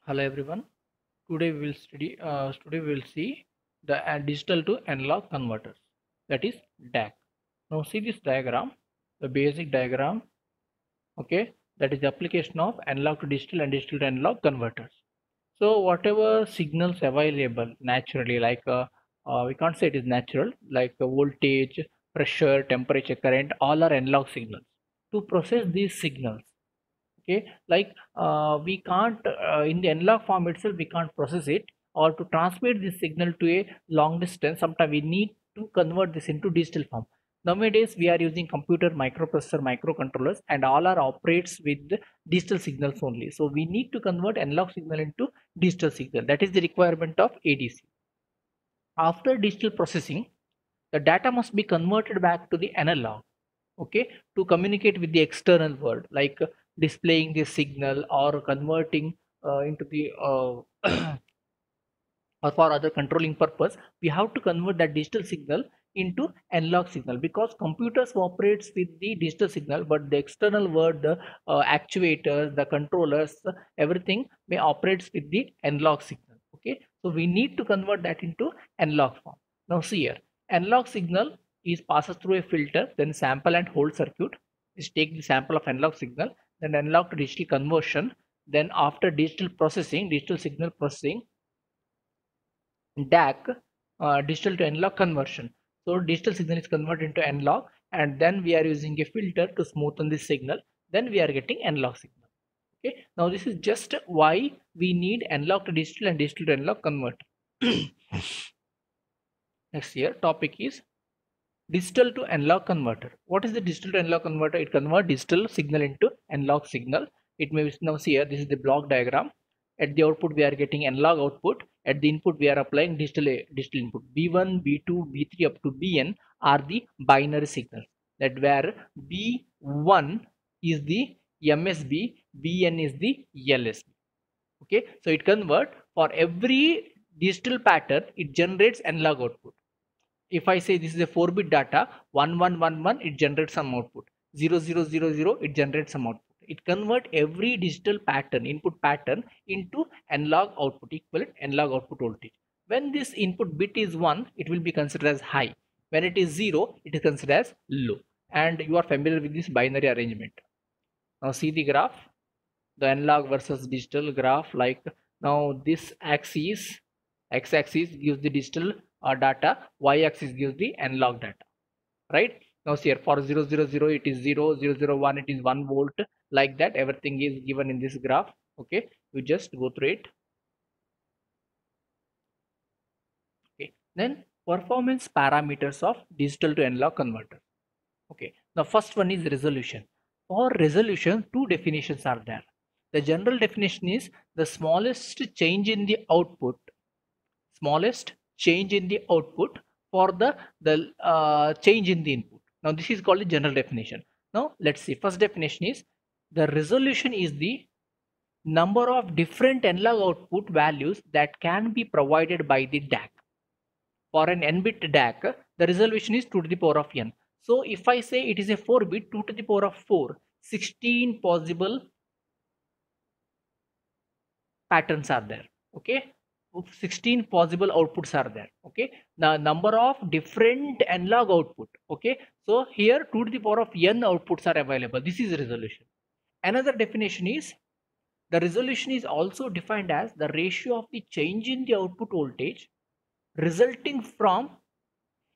Hello everyone. Today we will see the digital to analog converters, that is DAC. Now see this diagram, the basic diagram. Okay, that is the application of analog to digital and digital to analog converters. So whatever signals available naturally, like we can't say it is natural, like voltage, pressure, temperature, current, all are analog signals. To process these signals, okay, like we can't in the analog form itself we can't process it, or to transmit this signal to a long distance sometimes we need to convert this into digital form. Nowadays we are using computer, microprocessor, microcontrollers, and all are operates with digital signals only, so we need to convert analog signal into digital signal. That is the requirement of ADC. After digital processing, the data must be converted back to the analog, okay, to communicate with the external world, like displaying the signal or converting into the or for other controlling purpose. We have to convert that digital signal into analog signal, because computers operates with the digital signal, but the external world, the actuators, the controllers, everything may operates with the analog signal. Okay, so we need to convert that into analog form. Now see here, analog signal is passes through a filter, then sample and hold circuit is take the sample of analog signal, then analog to digital conversion, then after digital signal processing, DAC, digital to analog conversion. So digital signal is converted into analog, and then we are using a filter to smoothen this signal. Then we are getting analog signal. Okay. Now this is just why we need analog to digital and digital to analog converter. Next year topic is digital to analog converter. What is the digital to analog converter? It converts digital signal into analog signal. It may be, now see here, this is the block diagram. At the output we are getting analog output. At the input we are applying digital input. B1, B2, B3 up to Bn are the binary signals. That where B1 is the MSB, Bn is the LSB. Okay, so it convert for every digital pattern, it generates analog output. If I say this is a 4-bit data, 1111, it generates some output. 0000, it generates some output. It convert every digital pattern, input pattern, into analog output, equivalent analog output voltage. When this input bit is 1, it will be considered as high. When it is 0, it is considered as low. And you are familiar with this binary arrangement. Now see the graph, the analog versus digital graph. Like now this axis, x-axis gives the digital data, y-axis gives the analog data, right? Now see here, for 000 it is 0, 001 it is 1 volt, like that everything is given in this graph. Okay, you just go through it. Okay, then performance parameters of digital to analog converter. Okay, the first one is resolution. For resolution, two definitions are there. The general definition is the smallest change in the output, smallest change in the output for the change in the input. Now this is called the general definition. Now let's see. First definition is the resolution is the number of different analog output values that can be provided by the DAC. For an n-bit DAC, the resolution is 2 to the power of n. So if I say it is a 4-bit, 2 to the power of 4, 16 possible patterns are there. Okay, 16 possible outputs are there. Okay, the number of different analog output. Okay, so here 2 to the power of n outputs are available. This is resolution. Another definition is the resolution is also defined as the ratio of the change in the output voltage resulting from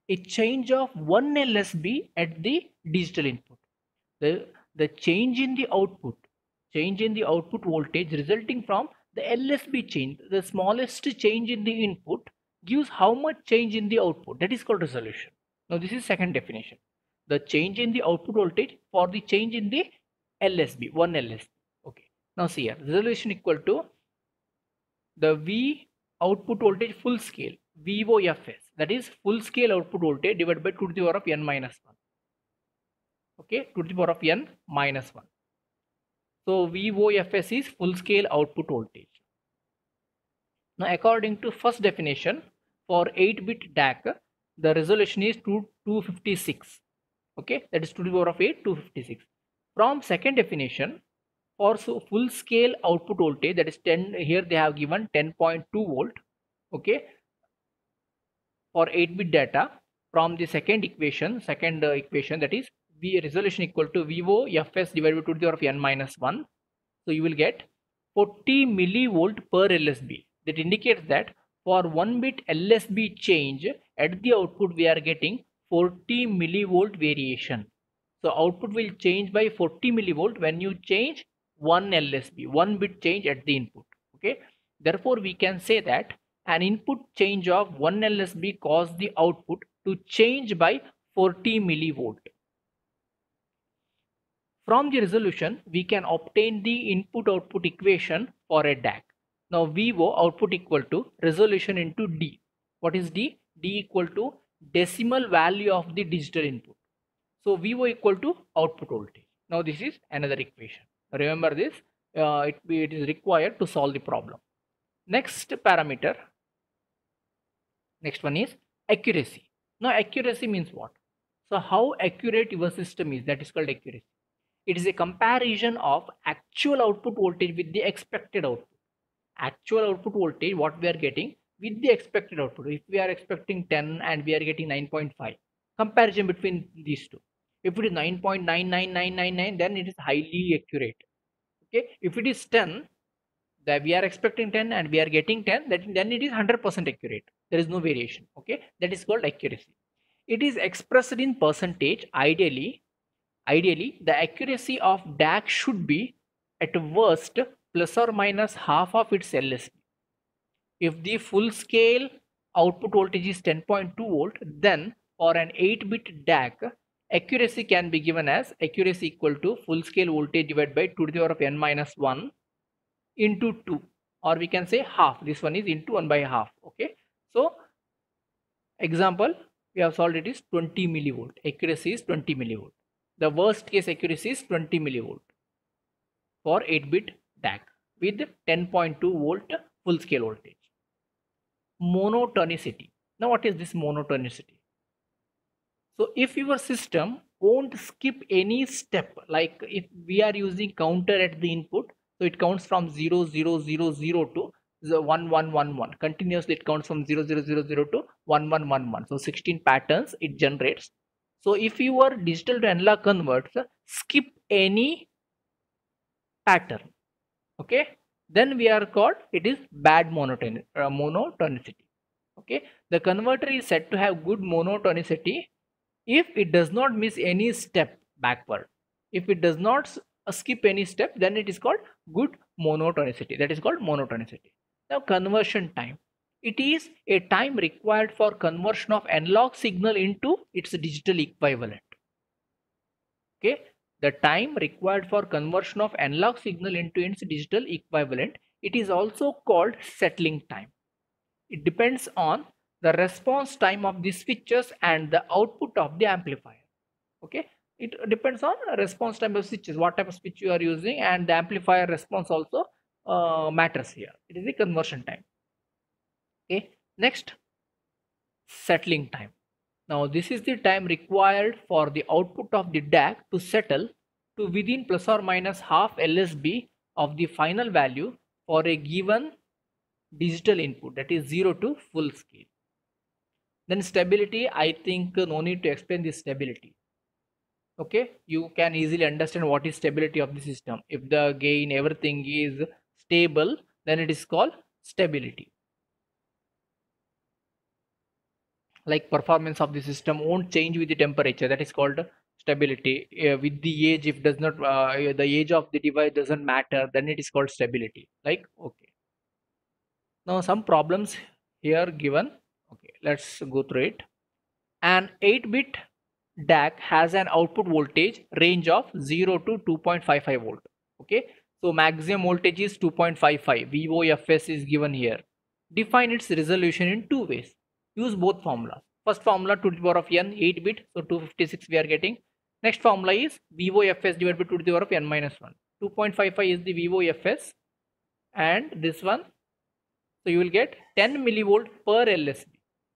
a change of 1 LSB at the digital input. The change in the output voltage resulting from the LSB change, the smallest change in the input gives how much change in the output. That is called resolution. Now this is second definition. The change in the output voltage for the change in the LSB, 1 LSB. Okay. Now see here, resolution equal to the V output voltage full scale, VOFS, that is full scale output voltage divided by 2 to the power of n minus 1. Okay, 2 to the power of n minus 1. So VOFS is full scale output voltage. Now according to first definition, for 8-bit DAC, the resolution is 256. Okay, that is 2 to the power of 8, 256. From second definition, For full scale output voltage, that is 10, here they have given 10.2 volt. Okay, for 8-bit data, from the second equation, that is V resolution equal to VO Fs divided by 2 to the power of n minus 1. So you will get 40 millivolt per LSB. That indicates that for 1 bit LSB change at the output, we are getting 40 millivolt variation. So output will change by 40 millivolt when you change one LSB, 1 bit change at the input. Okay. Therefore, we can say that an input change of 1 LSB caused the output to change by 40 millivolt. From the resolution, we can obtain the input-output equation for a DAC. Now, VO output equal to resolution into D. What is D? D equal to decimal value of the digital input. So, VO equal to output voltage. Now, this is another equation. Remember this, it is required to solve the problem. Next parameter, next one is accuracy. Now, accuracy means what? So, how accurate your system is, that is called accuracy. It is a comparison of actual output voltage with the expected output. Actual output voltage, what we are getting, with the expected output. If we are expecting 10 and we are getting 9.5, comparison between these two. If it is 9.99999, then it is highly accurate. Okay. If it is 10, that we are expecting 10 and we are getting 10, then it is 100% accurate. There is no variation. Okay. That is called accuracy. It is expressed in percentage. Ideally, the accuracy of DAC should be at worst plus or minus half of its LSB. If the full scale output voltage is 10.2 volt, then for an 8-bit DAC, accuracy can be given as accuracy equal to full scale voltage divided by 2 to the power of n minus 1 into 2, or we can say half. This one is into 1 by half. Okay. So, example, we have solved, it is 20 millivolt. Accuracy is 20 millivolt. The worst case accuracy is 20 millivolt for 8-bit DAC with 10.2 volt full scale voltage. Monotonicity. Now, what is this monotonicity? So, if your system won't skip any step, like if we are using counter at the input, so it counts from 0, 0, 0, 0 to 1, 1, 1, 1. Continuously, it counts from 0, 0, 0, 0 to 1, 1, 1, 1. So, 16 patterns it generates. So, if your digital to analog converter skip any pattern, okay, then we are called, it is bad monotonicity. Okay, the converter is said to have good monotonicity if it does not miss any step backward. If it does not skip any step, then it is called good monotonicity. That is called monotonicity. Now, conversion time. It is a time required for conversion of analog signal into its digital equivalent. Okay, the time required for conversion of analog signal into its digital equivalent, it is also called settling time. It depends on the response time of the switches and the output of the amplifier. Okay, it depends on response time of switches, what type of switch you are using, and the amplifier response also matters here. It is the conversion time. Okay, next, settling time. Now, this is the time required for the output of the DAC to settle to within plus or minus half LSB of the final value for a given digital input, that is 0 to full scale. Then stability, I think no need to explain this stability. Okay, you can easily understand what is stability of the system. If the gain, everything is stable, then it is called stability. Like performance of the system won't change with the temperature, that is called stability. With the age, if does not the age of the device doesn't matter, then it is called stability. Like, okay, now some problems here given. Okay, let's go through it. An 8-bit DAC has an output voltage range of 0 to 2.55 volt. Okay, so maximum voltage is 2.55. VOFS is given here. Define its resolution in two ways. Use both formulas. First formula, 2 to the power of n, 8-bit, so 256 we are getting. Next formula is VOFS divided by 2 to the power of n minus 1. 2.55 is the VOFS, and this one, so you will get 10 millivolt per LSB.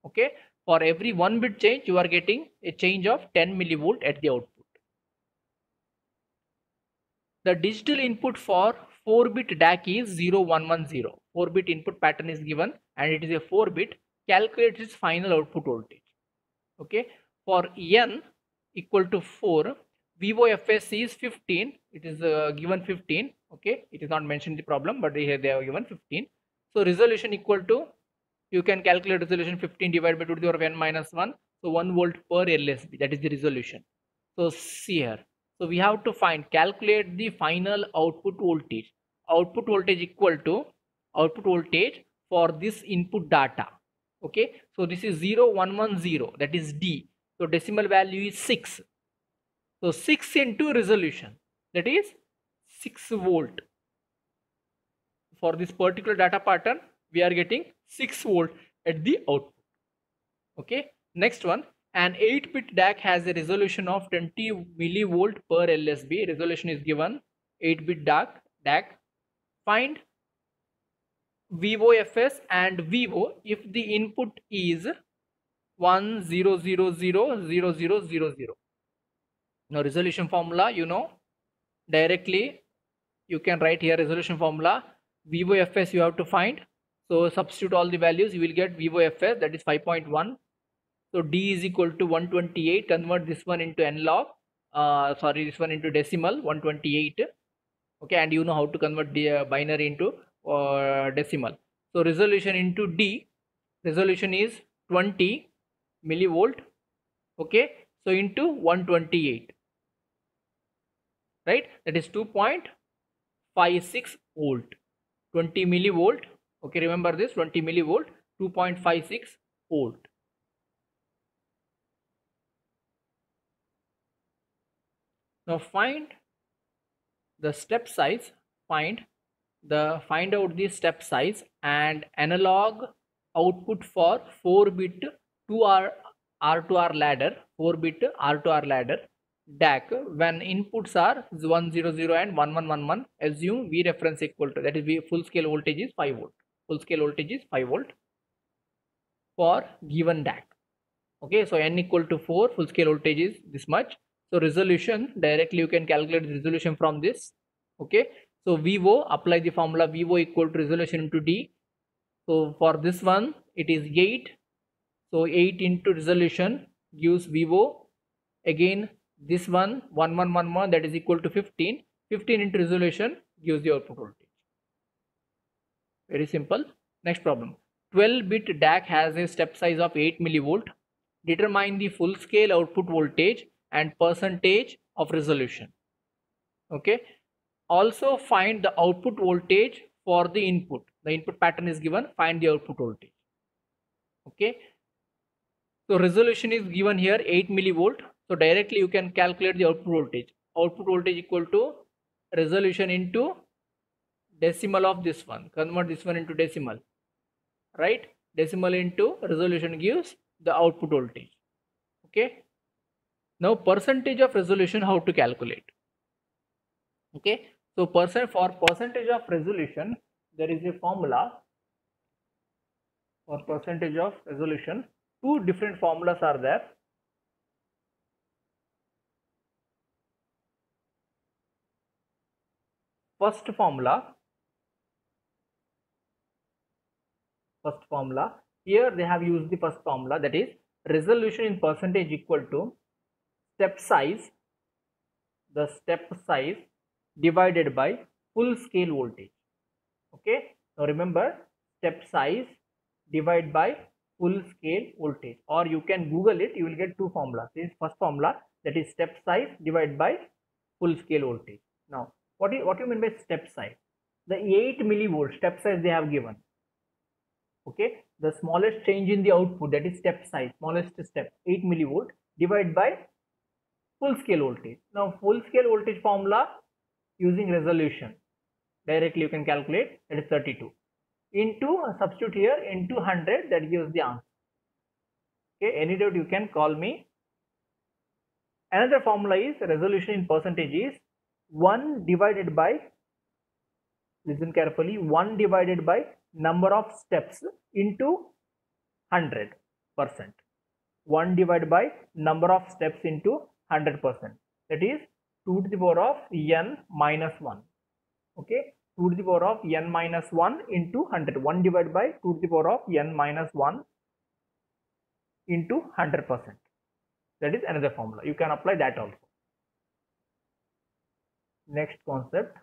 Okay, for every 1 bit change, you are getting a change of 10 millivolt at the output. The digital input for 4-bit DAC is 0110. 4-bit input pattern is given and it is a 4-bit. Calculate its final output voltage. Okay, for n equal to 4, VOFS is 15. It is given 15. Okay, it is not mentioned in the problem, but here they have given 15. So resolution equal to, you can calculate resolution 15 divided by 2 to the power of n minus 1. So 1 volt per LSB, that is the resolution. So see here. So we have to calculate the final output voltage. Output voltage equal to output voltage for this input data. Okay, so this is 0110, that is D. So decimal value is 6. So 6 into resolution, that is 6 volt. For this particular data pattern, we are getting 6 volt at the output. Okay, next one, an 8-bit DAC has a resolution of 20 millivolt per LSB. Resolution is given, 8-bit DAC. Find VOFS and VO if the input is 10000000. Now resolution formula, directly you can write here resolution formula. VOFS you have to find. So substitute all the values, you will get VOFS, that is 5.1. So D is equal to 128. Convert this one into n-log. This one into decimal, 128. Okay, and you know how to convert the binary into decimal. So resolution into D, resolution is 20 millivolt. Okay, so into 128, right? That is 2.56 volt. 20 millivolt. Okay, remember this, 20 millivolt, 2.56 volt. Now find the step size, find out the step size and analog output for 4-bit 2R R2R ladder, 4-bit R2R ladder DAC when inputs are 100 and 1111. Assume V reference equal to, that is V full scale voltage is 5 volt. Full scale voltage is 5 volt for given DAC. Okay, so n equal to 4, full scale voltage is this much. So resolution, directly you can calculate the resolution from this. Okay, so VO, apply the formula VO equal to resolution into D. So for this one it is 8. So 8 into resolution gives VO. Again this one 1111, that is equal to 15. 15 into resolution gives the output voltage. Very simple. Next problem. 12-bit DAC has a step size of 8 millivolt. Determine the full scale output voltage and percentage of resolution. Okay, also find the output voltage for the input. The input pattern is given, find the output voltage. Okay, so resolution is given here 8 millivolt. So directly you can calculate the output voltage. Output voltage equal to resolution into decimal of this one. Convert this one into decimal, right? Decimal into resolution gives the output voltage. Okay, now percentage of resolution, how to calculate? Okay, so for percentage of resolution there is a formula. For percentage of resolution, two different formulas are there. First formula, here they have used the first formula, that is resolution in percentage equal to step size, the step size divided by full scale voltage. Okay, now remember, step size divided by full scale voltage, or you can Google it, you will get two formulas. This is first formula, that is step size divided by full scale voltage. Now what do you mean by step size? The 8 millivolt step size they have given. Okay, the smallest change in the output, that is step size, smallest step, 8 millivolt divided by full scale voltage. Now full scale voltage formula using resolution, directly you can calculate, that is 32 into, substitute here into 100, that gives the answer. Okay, any doubt you can call me. Another formula is resolution in percentage is 1 divided by, listen carefully, 1 divided by number of steps into 100%. 1 divided by number of steps into 100%, that is 2 to the power of n minus 1. Okay, 2 to the power of n minus 1 into 100. 1 divided by 2 to the power of n minus 1 into 100%. That is another formula. You can apply that also. Next concept,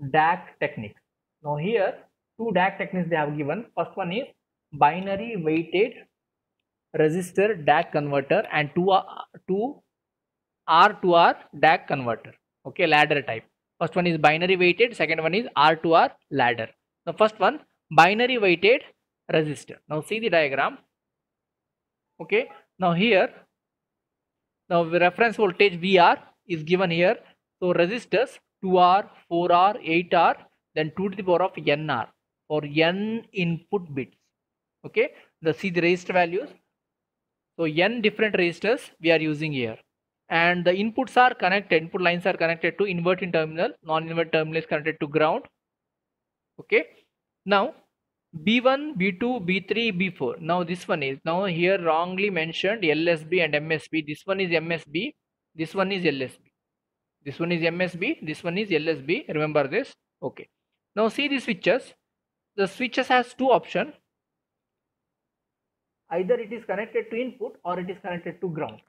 DAC techniques. Now here two DAC techniques they have given. First one is binary weighted resistor DAC converter and two R to R DAC converter. Okay, ladder type. First one is binary weighted, second one is R to R ladder. The first one, binary weighted resistor. Now see the diagram. Okay, now here, now the reference voltage VR is given here. So resistors 2R, 4R, 8R, then 2 to the power of NR for n input bits. Okay, see the resistor values. So n different resistors we are using here, and the inputs are connected, input lines are connected to inverting terminal, non-inverting terminal is connected to ground. Okay, now B1, B2, B3, B4. Now this one is, now here wrongly mentioned LSB and MSB. This one is MSB, this one is LSB. This one is MSB, this one is LSB. Remember this. Okay. Now see the switches. The switches has two options. Either it is connected to input or it is connected to ground.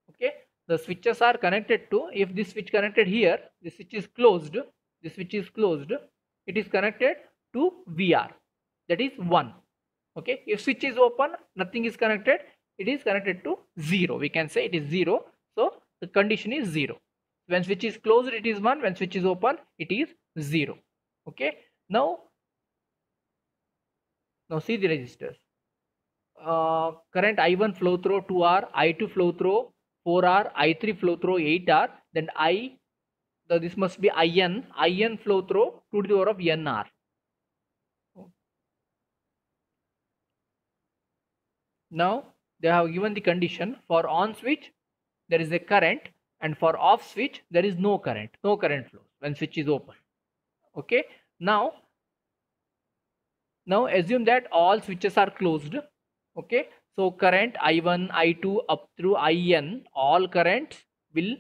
Okay. The switches are connected to, if this switch connected here, this switch is closed, this switch is closed, it is connected to VR. That is 1. Okay, if switch is open, nothing is connected, it is connected to 0. We can say it is 0. So the condition is 0. When switch is closed, it is 1. When switch is open, it is 0. Okay, now see the resistors. Current I1 flow through 2R, I2 flow through 4R, I3 flow through 8R, then this must be IN flow through 2 to the power of NR. Now they have given the condition for on switch there is a current, and for off switch there is no current flows when switch is open. Okay, now assume that all switches are closed. Okay, so current I1, I2 up through IN, all currents will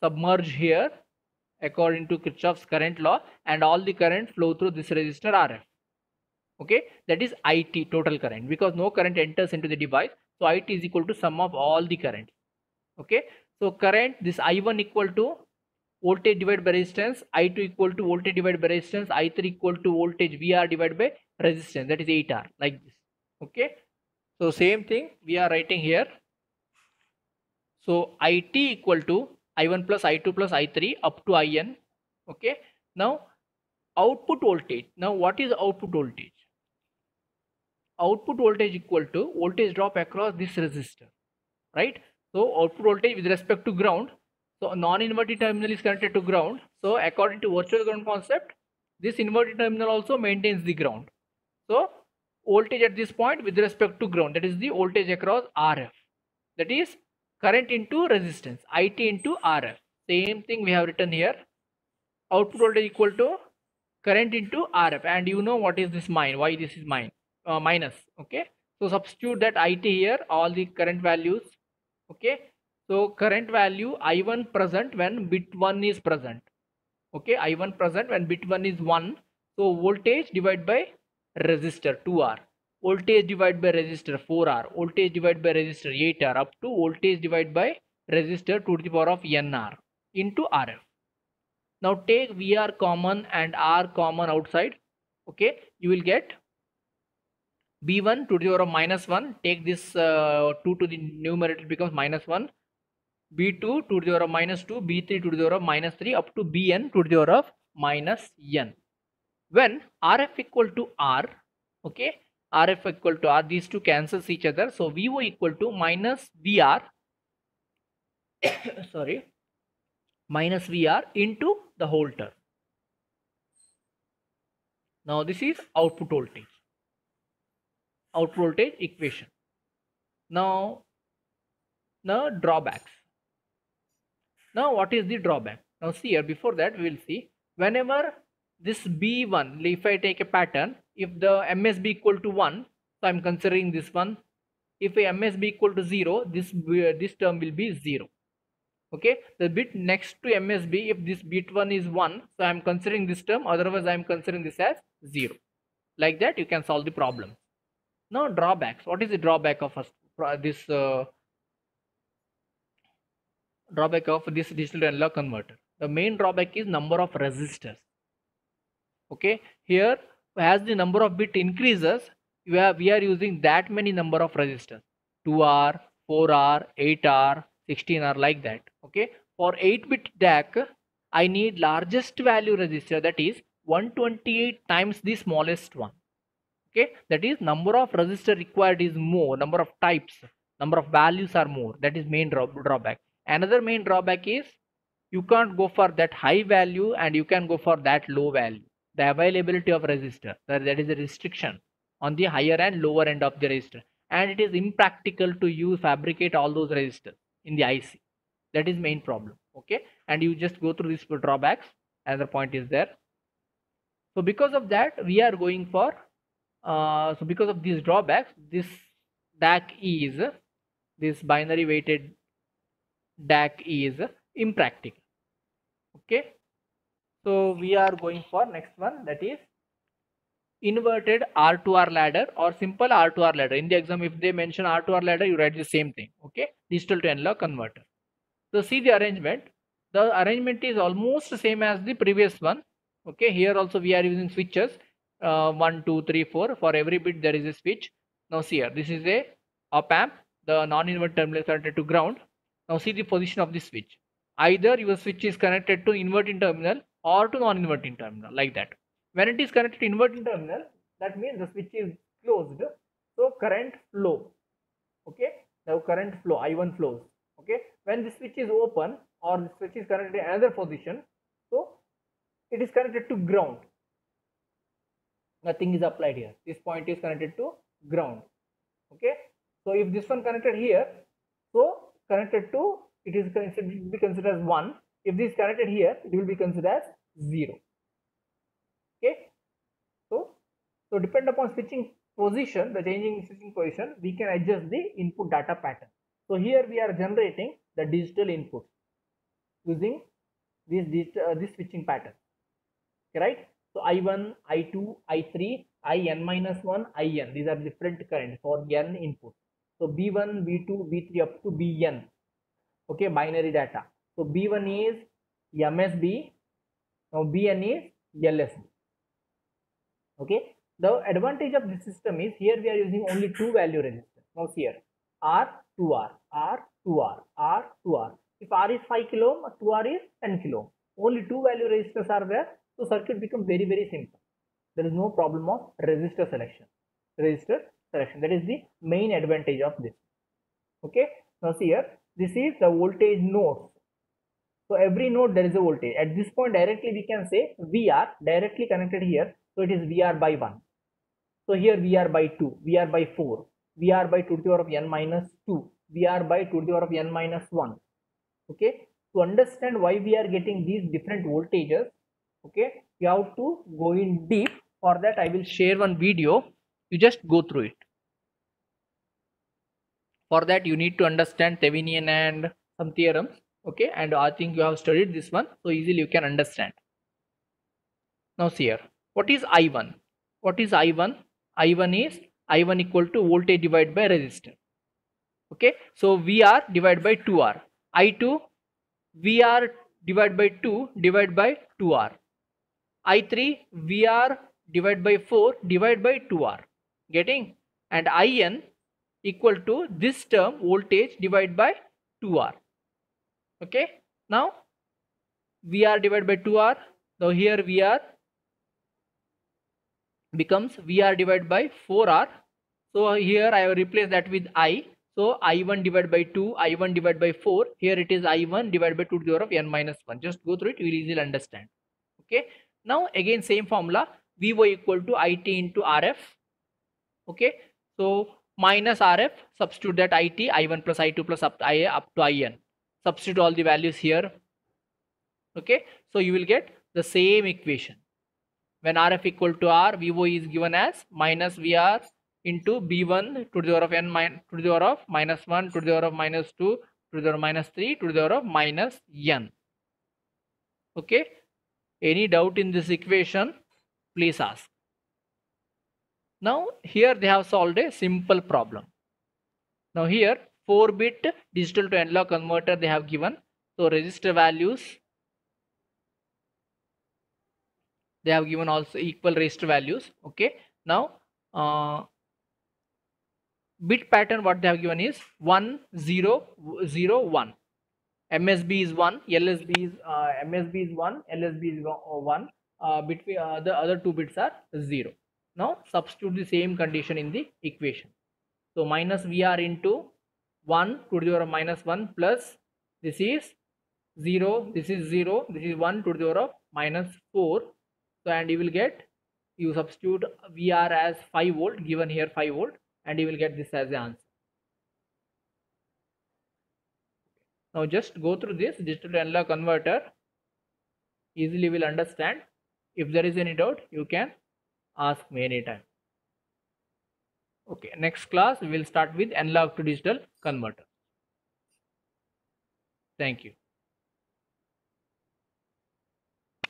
submerge here according to Kirchhoff's current law, and all the current flow through this resistor RF. Okay, that is IT, total current, because no current enters into the device. So IT is equal to sum of all the currents. Okay, so current, this I1 equal to voltage divided by resistance, I2 equal to voltage divided by resistance, I3 equal to voltage VR divided by resistance, that is 8R, like this. Okay, so same thing we are writing here. So IT equal to I1 plus I2 plus I3 up to IN. Okay, now output voltage. Now what is output voltage? Output voltage equal to voltage drop across this resistor, right? So output voltage with respect to ground. So non-inverting terminal is connected to ground. So according to virtual ground concept, this inverting terminal also maintains the ground. So voltage at this point with respect to ground, that is the voltage across RF. That is current into resistance, IT into RF. Same thing we have written here. Output voltage equal to current into RF, and you know what is this why this is minus. Okay, so substitute that IT here, all the current values. Okay, so current value I1 present when bit 1 is present. Okay, I1 present when bit 1 is 1. So voltage divided by resistor 2R, voltage divided by resistor 4R, voltage divided by resistor 8R, up to voltage divided by resistor 2 to the power of NR into RF. Now take VR common and R common outside. Okay, you will get B1 to the power of minus 1. Take this 2 to the numerator, it becomes minus 1. B2 to the power of minus 2. B3 to the power of minus 3 up to Bn to the power of minus n. When RF equal to R, okay, RF equal to R, these two cancels each other. So VO equal to minus VR, sorry, minus VR into the whole term. Now this is output voltage. Output voltage equation. Now drawbacks. Now what is the drawback? Now see here, before that we will see, whenever this B1, if I take a pattern, if the MSB equal to 1, so I am considering this one. If a MSB equal to 0, this term will be 0. Okay, the bit next to MSB, if this bit 1 is 1, so I am considering this term, otherwise I am considering this as 0. Like that you can solve the problem. Now drawbacks. What is the drawback of this drawback of this digital to analog converter? The main drawback is number of resistors. Okay, here as the number of bit increases, we are using that many number of resistors, 2R, 4R, 8R, 16R, like that. Okay, for 8-bit DAC I need largest value resistor, that is 128 times the smallest one. Okay, that is number of resistor required is more, number of types, number of values are more. That is main drawback. Another main drawback is you can't go for that high value and you can go for that low value. The availability of resistor, that is a restriction on the higher and lower end of the resistor, and it is impractical to use fabricate all those resistors in the IC. That is main problem. Okay, and you just go through these drawbacks. Another point is there. So because of that we are going for so because of these drawbacks, this DAC is, this binary weighted DAC is impractical. Okay, so we are going for next one, that is inverted R2R ladder or simple R2R ladder. In the exam if they mention R2R ladder, you write the same thing. Okay, digital to analog converter. So see the arrangement. The arrangement is almost same as the previous one. Okay, here also we are using switches, 1 2 3 4. For every bit there is a switch. Now see here, this is a op amp, the non-inverted terminal is connected to ground. Now see the position of the switch. Either your switch is connected to inverting terminal or to non-inverting terminal, like that. When it is connected to inverting terminal, that means the switch is closed, so current flow. Okay, now current flow, I1 flows. Okay, when the switch is open or the switch is connected to another position, so it is connected to ground. Nothing is applied here. This point is connected to ground. Okay, so if this one connected here, so connected to, it is be considered as 1. If this is connected here, it will be considered as 0. Okay, so depend upon switching position, the changing switching position, we can adjust the input data pattern. So here we are generating the digital input using this switching pattern. Okay, right? So I1, I2, I3, In minus 1, In. These are different currents for n input. So B1, B2, B3 up to Bn. Okay, binary data. So B1 is MSB. Now Bn is LSB. Okay. The advantage of this system is here we are using only 2 value resistors. Now here R, 2R, R, 2R, R, 2R. If R is 5 kilo ohm, 2R is 10 kilo ohm. Only 2 value resistors are there. So circuit becomes very, very simple. There is no problem of resistor selection. That is the main advantage of this. Okay. Now see here, this is the voltage nodes. So every node there is a voltage. At this point directly we can say VR directly connected here. So it is VR by 1. So here VR by 2, VR by 4, VR by 2 to the power of n minus 2, VR by 2 to the power of n minus 1. Okay. To understand why we are getting these different voltages, okay, you have to go in deep. For that I will share one video. You just go through it. For that you need to understand Thevenin and some theorems. Okay, and I think you have studied this one, so easily you can understand. Now see here, what is I1? What is I1? I1 is I1 equal to voltage divided by resistor. Okay, so VR divided by 2R. I2 VR divided by 2 divided by 2R. I3 VR divided by 4 divided by 2R. Getting? And IN equal to this term voltage divided by 2R. Okay, now VR divided by 2R. Now here VR becomes VR divided by 4R. So here I have replaced that with I. So I1 divided by 2, I1 divided by 4. Here it is I1 divided by 2 to the power of n minus 1. Just go through it, you will easily understand. Okay. Now again same formula, VO equal to IT into RF. Okay. So minus RF, substitute that IT, I1 plus I2 plus up to IN. Substitute all the values here. Okay. So you will get the same equation. When RF equal to R, VO is given as minus VR into B1 to the power of n to the power of minus 1 to the power of minus 2 to to the power of minus 3 to the power of minus n. Okay, any doubt in this equation, please ask. Now here they have solved a simple problem. Now here 4-bit digital to analog converter they have given. So register values, they have given also equal register values. Okay, now bit pattern what they have given is 1 0 0 1. MSB is 1, LSB is MSB is 1, LSB is 1. Between the other two bits are 0. Now substitute the same condition in the equation. So minus VR into 1 to the power of minus 1 plus this is 0, this is 0, this is 1 to the power of minus 4. So and you will get, you substitute VR as 5 volt, given here 5 volt, and you will get this as the answer. Now just go through this digital to analog converter, easily will understand. If there is any doubt, you can ask me anytime. Okay, next class we will start with analog to digital converter. Thank you.